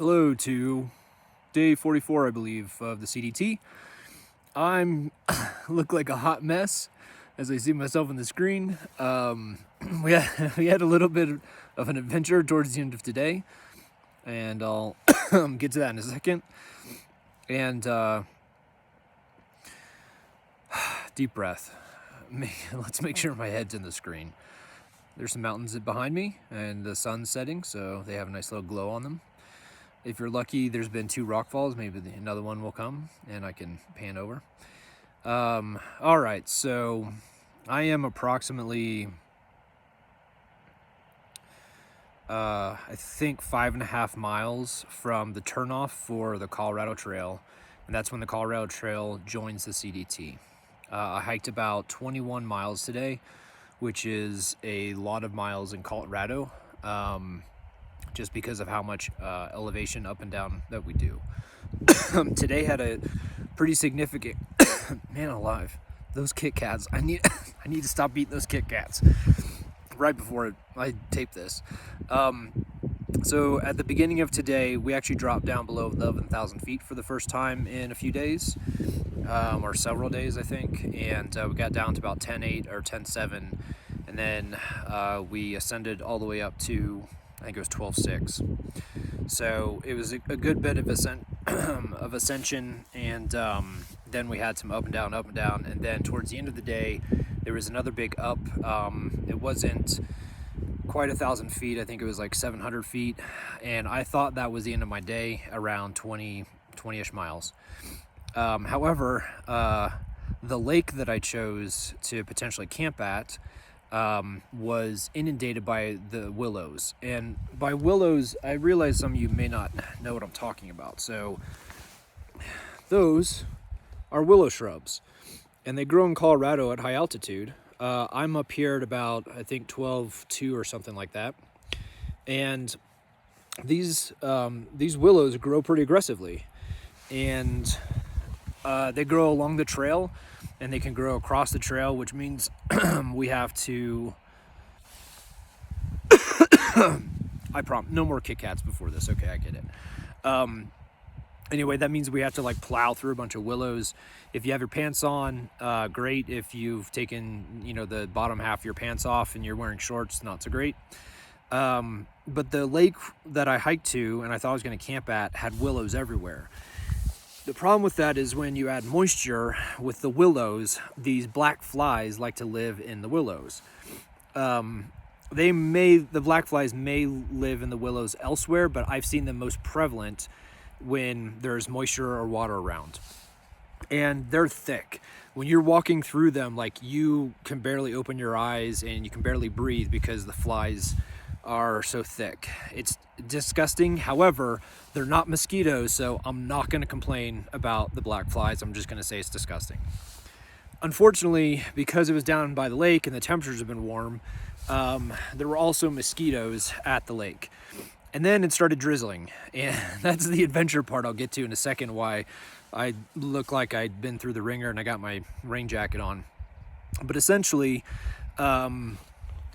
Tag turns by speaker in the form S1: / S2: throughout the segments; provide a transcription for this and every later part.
S1: Hello to day 44, I believe, of the CDT. I'm look like a hot mess as I see myself on the screen. We had a little bit of an adventure towards the end of today, and I'll get to that in a second. And deep breath. Let's make sure my head's in the screen. There's some mountains behind me, and the sun's setting, so they have a nice little glow on them. If you're lucky, there's been 2 rock falls. Maybe another one will come, and I can pan over. All right, so I am approximately, I think 5.5 miles from the turnoff for the Colorado Trail, and that's when the Colorado Trail joins the CDT. I hiked about 21 miles today, which is a lot of miles in Colorado. Just because of how much elevation up and down that we do. Today had a pretty significant, man alive, those Kit Kats. I need to stop eating those Kit Kats right before I tape this. So at the beginning of today, we actually dropped down below 11,000 feet for the first time in a few days, or several days, I think. And we got down to about 10.8 or 10.7. And then we ascended all the way up to, I think it was 12.6. So it was a good bit of ascension, and then we had some up and down, and then towards the end of the day, there was another big up. It wasn't quite 1,000 feet. I think it was like 700 feet, and I thought that was the end of my day, around 20-ish miles. However, the lake that I chose to potentially camp at was inundated by the willows. And by willows, I realize some of you may not know what I'm talking about. So those are willow shrubs, and they grow in Colorado at high altitude. I'm up here at about, I think, 12.2 or something like that. And these willows grow pretty aggressively, and they grow along the trail, and they can grow across the trail, which means we have to, I promise, no more Kit Kats before this. Okay, I get it. Anyway, that means we have to like plow through a bunch of willows. If you have your pants on, great. If you've taken, the bottom half of your pants off and you're wearing shorts, not so great. But the lake that I hiked to and I thought I was going to camp at had willows everywhere. The problem with that is when you add moisture with the willows, these black flies like to live in the willows. The black flies may live in the willows elsewhere, but I've seen them most prevalent when there's moisture or water around. And they're thick. When you're walking through them, like, you can barely open your eyes and you can barely breathe because the flies are so thick. It's disgusting. However, they're not mosquitoes, so I'm not going to complain about the black flies. I'm just going to say it's disgusting. Unfortunately, because it was down by the lake and the temperatures have been warm, there were also mosquitoes at the lake. And then it started drizzling, and that's the adventure part I'll get to in a second, why I look like I'd been through the ringer and I got my rain jacket on. But essentially,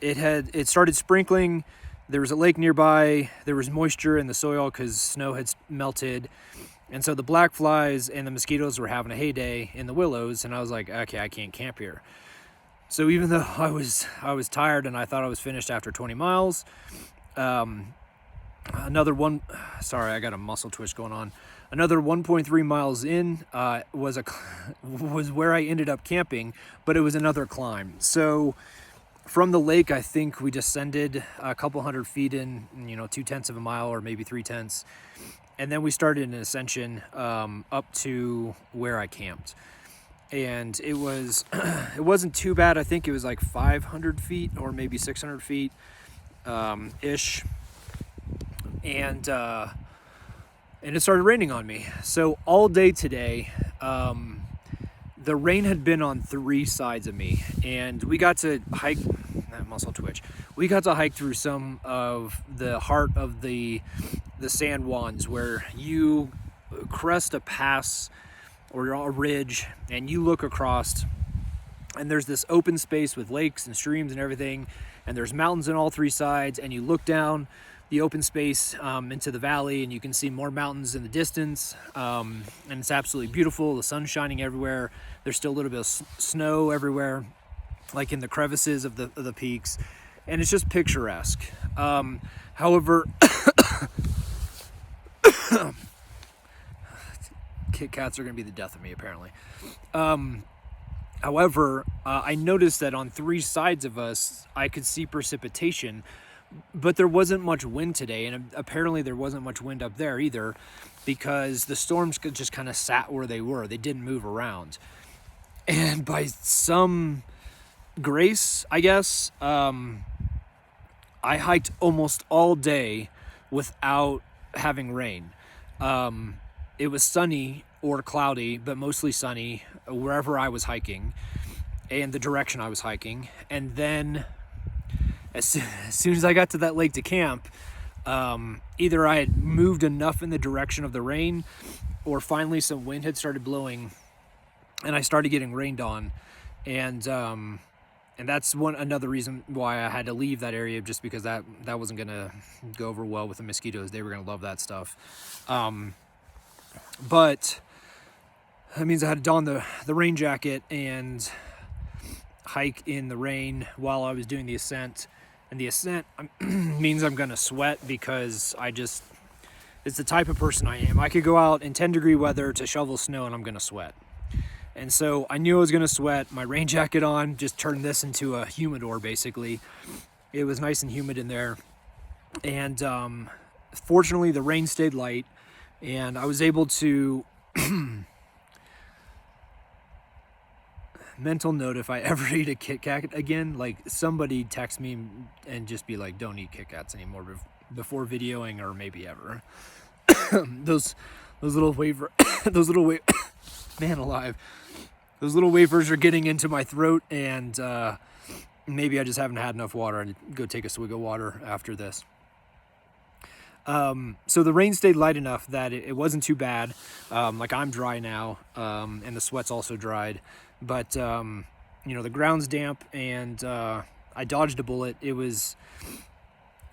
S1: it started sprinkling. There was a lake nearby. There was moisture in the soil because snow had melted. And so the black flies and the mosquitoes were having a heyday in the willows. And I was like, okay, I can't camp here. So even though I was tired and I thought I was finished after 20 miles, another one, sorry, I got a muscle twitch going on. Another 1.3 miles in was where I ended up camping, but it was another climb. So from the lake, I think we descended a couple hundred feet in, 0.2 of a mile or maybe 0.3. And then we started an ascension up to where I camped. And it wasn't too bad. I think it was like 500 feet or maybe 600 feet ish. And it started raining on me. So all day today, the rain had been on 3 sides of me, and we got to hike, that muscle twitch, we got to hike through some of the heart of the San Juans, where you crest a pass or a ridge and you look across, and there's this open space with lakes and streams and everything, and there's mountains on all 3 sides, and you look down the open space into the valley, and you can see more mountains in the distance, and it's absolutely beautiful. The sun's shining everywhere. There's still a little bit of snow everywhere, like in the crevices of the peaks, and it's just picturesque. However, Kit Kats are going to be the death of me, apparently. However, I noticed that on 3 sides of us, I could see precipitation, but there wasn't much wind today, and apparently there wasn't much wind up there either, because the storms just kind of sat where they were. They didn't move around. And by some grace, I guess, I hiked almost all day without having rain. It was sunny or cloudy, but mostly sunny wherever I was hiking and the direction I was hiking. And then as soon as I got to that lake to camp, either I had moved enough in the direction of the rain, or finally some wind had started blowing and I started getting rained on. And that's another reason why I had to leave that area, just because that wasn't gonna go over well with the mosquitoes. They were gonna love that stuff. But that means I had to don the rain jacket and hike in the rain while I was doing the ascent. And the ascent means I'm gonna sweat, because it's the type of person I am. I could go out in 10-degree weather to shovel snow and I'm gonna sweat. And so I knew I was gonna sweat. My rain jacket on just turned this into a humidor, basically. It was nice and humid in there. And fortunately the rain stayed light, and I was able to mental note, if I ever eat a Kit Kat again, like, somebody text me and just be like, don't eat Kit Kats anymore before videoing, or maybe ever. those little man alive, those little wafers are getting into my throat, and maybe I just haven't had enough water. I need to go take a swig of water after this. So the rain stayed light enough that it wasn't too bad. Like, I'm dry now, and the sweat's also dried, but, the ground's damp, and, I dodged a bullet. It was,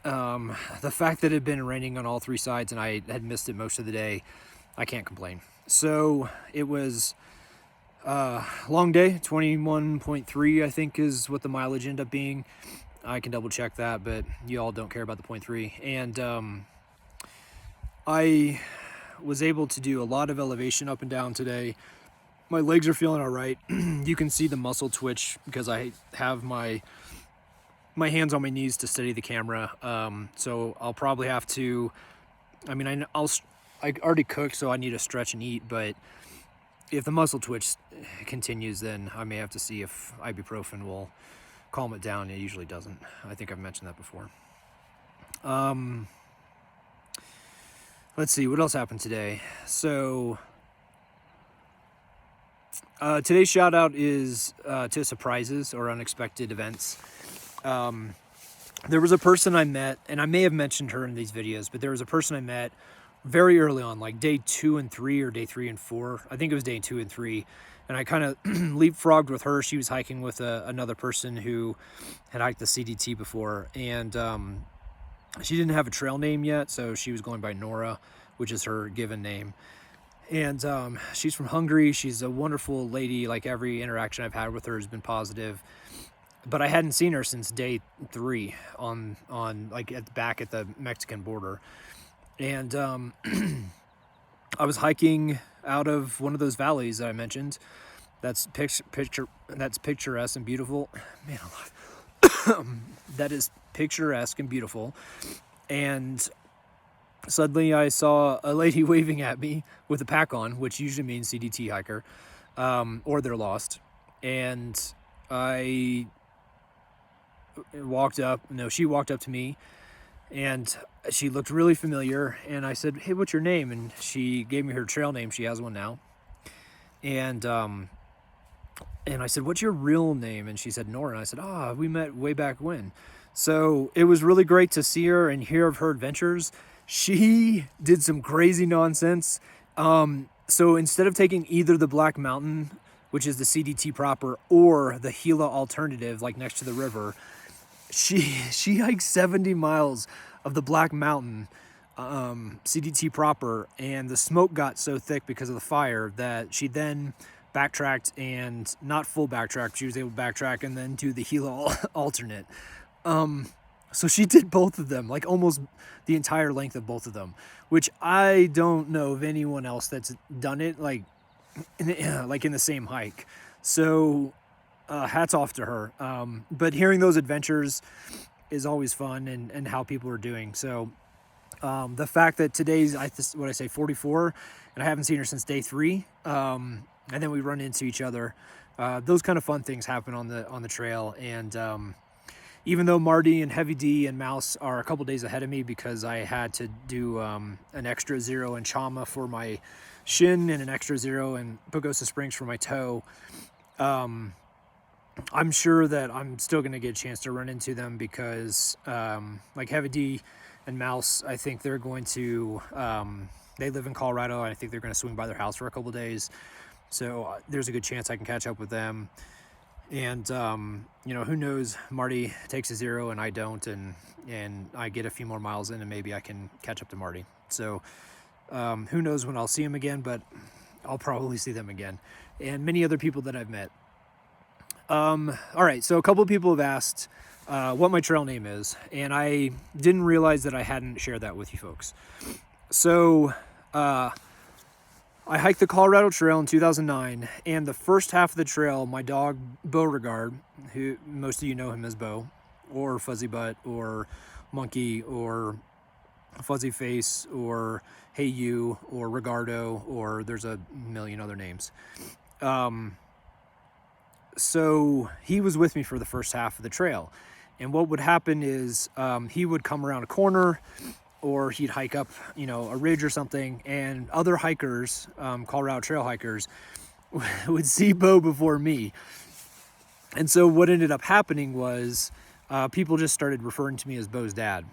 S1: the fact that it had been raining on all 3 sides and I had missed it most of the day, I can't complain. So it was a long day. 21.3, I think, is what the mileage ended up being. I can double check that, but you all don't care about the 0.3. And, I was able to do a lot of elevation up and down today. My legs are feeling all right. You can see the muscle twitch because I have my hands on my knees to steady the camera. So I'll probably have to, I already cooked, so I need to stretch and eat, but if the muscle twitch continues, then I may have to see if ibuprofen will calm it down. It usually doesn't. I think I've mentioned that before. Let's see, what else happened today? So, today's shout out is to surprises or unexpected events. There was a person I met, and I may have mentioned her in these videos, but there was a person I met very early on, like day 2 and 3 or day 3 and 4. I think it was day 2 and 3. And I kind of leapfrogged with her. She was hiking with another person who had hiked the CDT before. And she didn't have a trail name yet, so she was going by Nora, which is her given name. And she's from Hungary. She's a wonderful lady. Like, every interaction I've had with her has been positive. But I hadn't seen her since day 3 on back at the Mexican border. And I was hiking out of one of those valleys that I mentioned. That's picturesque and beautiful. Man alive. That is picturesque and beautiful. And suddenly I saw a lady waving at me with a pack on, which usually means CDT hiker, or they're lost. And I walked up. No, she walked up to me, and she looked really familiar. And I said, "Hey, what's your name?" And she gave me her trail name. She has one now. And I said, "What's your real name?" And she said, "Nora." And I said, we met way back when. So it was really great to see her and hear of her adventures. She did some crazy nonsense. So instead of taking either the Black Mountain, which is the CDT proper, or the Gila alternative, like next to the river, she hiked 70 miles of the Black Mountain, CDT proper, and the smoke got so thick because of the fire that she then backtracked, and not full backtrack, she was able to backtrack and then do the Gila alternate. So she did both of them, like almost the entire length of both of them, which I don't know of anyone else that's done it like in the same hike. So hats off to her. But hearing those adventures is always fun, and how people are doing. So the fact that today's, 44, and I haven't seen her since day 3, and then we run into each other. Those kind of fun things happen on the trail. And even though Marty and Heavy D and Mouse are a couple days ahead of me because I had to do an extra 0 in Chama for my shin and an extra 0 in Pagosa Springs for my toe, I'm sure that I'm still going to get a chance to run into them because like Heavy D and Mouse, I think they're going to, they live in Colorado, and I think they're going to swing by their house for a couple days. So there's a good chance I can catch up with them. And, who knows, Marty takes a 0 and I don't, and I get a few more miles in and maybe I can catch up to Marty. So who knows when I'll see him again, but I'll probably see them again, and many other people that I've met. All right, so a couple of people have asked what my trail name is, and I didn't realize that I hadn't shared that with you folks. So I hiked the Colorado Trail in 2009, and the first half of the trail, my dog Beauregard, who most of you know him as Beau, or Fuzzy Butt, or Monkey, or Fuzzy Face, or Hey You, or Rigardo, or there's a million other names. So he was with me for the first half of the trail, and what would happen is he would come around a corner, or he'd hike up, a ridge or something, and other hikers, Colorado Trail hikers, would see Beau before me. And so what ended up happening was people just started referring to me as Beau's dad,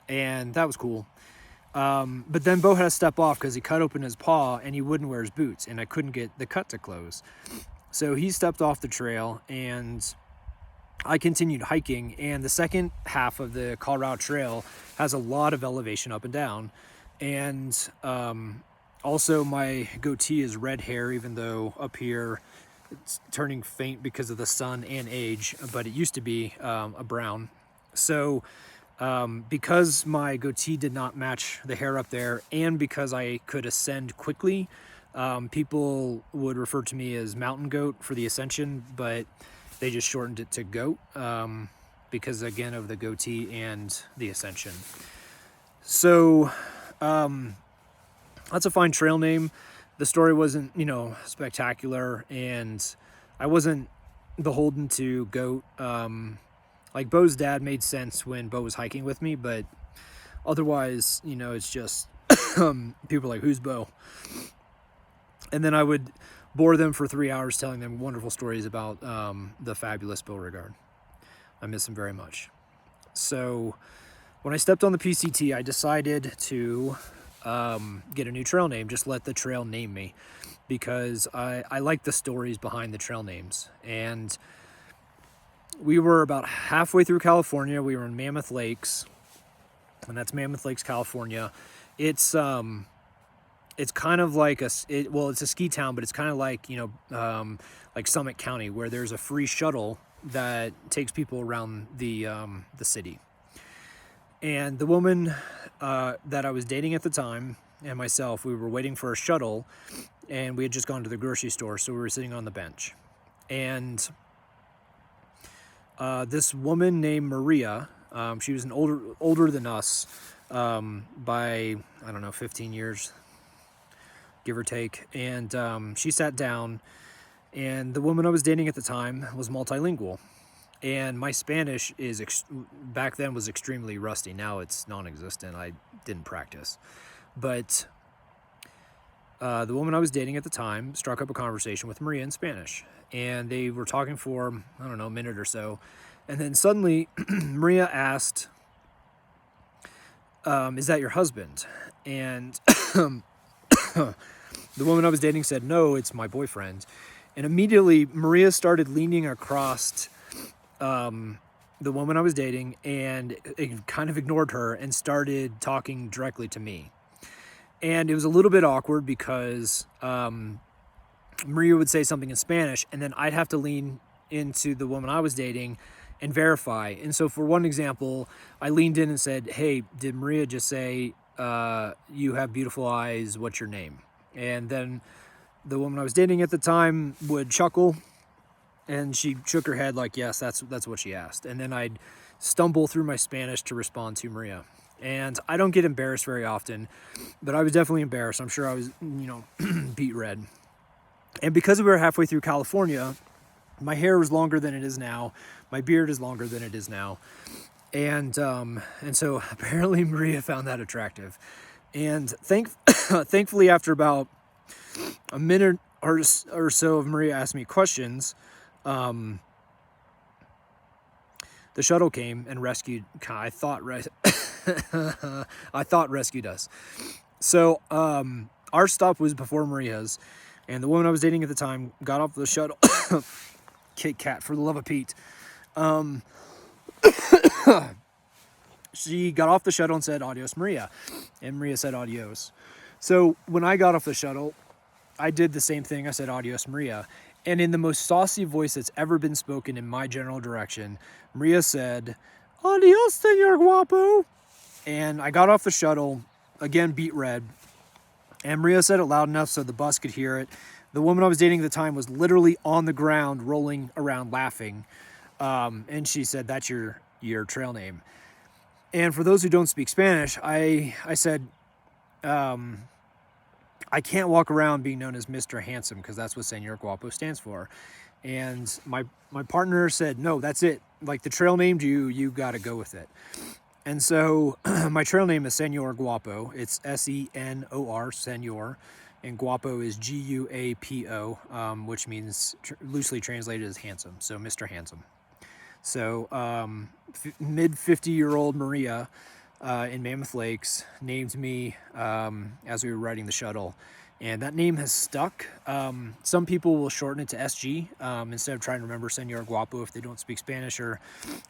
S1: and that was cool. But then Beau had to step off because he cut open his paw and he wouldn't wear his boots, and I couldn't get the cut to close. So he stepped off the trail, and I continued hiking, and the second half of the Colorado Trail has a lot of elevation up and down. And also my goatee is red hair, even though up here it's turning faint because of the sun and age, but it used to be a brown. So because my goatee did not match the hair up there, and because I could ascend quickly, people would refer to me as Mountain Goat for the ascension, but they just shortened it to Goat because, again, of the goatee and the ascension. So that's a fine trail name. The story wasn't, spectacular, and I wasn't beholden to Goat. Like Beau's dad made sense when Beau was hiking with me, but otherwise, it's just people are like, who's Beau? And then I would bore them for 3 hours telling them wonderful stories about the fabulous Beauregard. I miss him very much. So when I stepped on the PCT, I decided to get a new trail name, just let the trail name me, because I like the stories behind the trail names. And we were about halfway through California. We were in Mammoth Lakes, and that's Mammoth Lakes, California. It's kind of like it's a ski town, but it's kind of like, like Summit County, where there's a free shuttle that takes people around the city. And the woman that I was dating at the time and myself, we were waiting for a shuttle, and we had just gone to the grocery store, so we were sitting on the bench. And this woman named Maria, she was older than us by, 15 years, give or take. And she sat down, and the woman I was dating at the time was multilingual. And my Spanish back then was extremely rusty. Now it's non-existent. I didn't practice. But the woman I was dating at the time struck up a conversation with Maria in Spanish. And they were talking for, a minute or so. And then suddenly Maria asked, is that your husband? And the woman I was dating said, no, it's my boyfriend. And immediately Maria started leaning across the woman I was dating and kind of ignored her and started talking directly to me. And it was a little bit awkward because Maria would say something in Spanish, and then I'd have to lean into the woman I was dating and verify. And so for one example, I leaned in and said, "Hey, did Maria just say, you have beautiful eyes, what's your name?" And then the woman I was dating at the time would chuckle, and she shook her head like, yes, that's what she asked. And then I'd stumble through my Spanish to respond to Maria. And I don't get embarrassed very often, but I was definitely embarrassed. I'm sure I was, beat red. And because we were halfway through California, my hair was longer than it is now. My beard is longer than it is now. And so apparently Maria found that attractive. And thankfully, after about a minute or so of Maria asking me questions, the shuttle came and rescued. I thought rescued us. So our stop was before Maria's, and the woman I was dating at the time got off the shuttle. Kit Kat, for the love of Pete. She got off the shuttle and said, "Adios, Maria," and Maria said, "Adios." So when I got off the shuttle, I did the same thing. I said, "Adios, Maria." And in the most saucy voice that's ever been spoken in my general direction, Maria said, "Adios, señor guapo." And I got off the shuttle, again beat red, and Maria said it loud enough so the bus could hear it. The woman I was dating at the time was literally on the ground rolling around laughing, and she said, "That's your trail name." And for those who don't speak Spanish, I said, I can't walk around being known as Mr. Handsome because that's what Señor Guapo stands for. And my partner said, "No, that's it. Like, the trail named you, you got to go with it." And so my trail name is Señor Guapo. It's Senor, Señor, and Guapo is Guapo, which means loosely translated as handsome. So Mr. Handsome. So mid 50-year-old Maria in Mammoth Lakes named me as we were riding the shuttle, and that name has stuck. Some people will shorten it to SG instead of trying to remember Señor Guapo if they don't speak Spanish or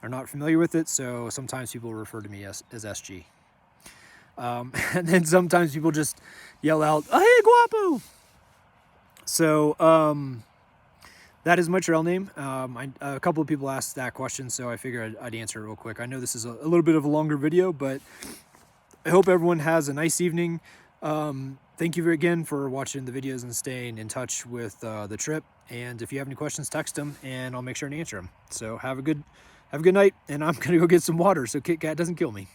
S1: are not familiar with it. So sometimes people refer to me as SG. And then sometimes people just yell out, "Oh, hey, Guapo!" So that is my trail name. A couple of people asked that question, so I figured I'd answer it real quick. I know this is a little bit of a longer video, but I hope everyone has a nice evening. Thank you again for watching the videos and staying in touch with the trip. And if you have any questions, text them, and I'll make sure to answer them. So have a good night, and I'm gonna go get some water so Kit Kat doesn't kill me.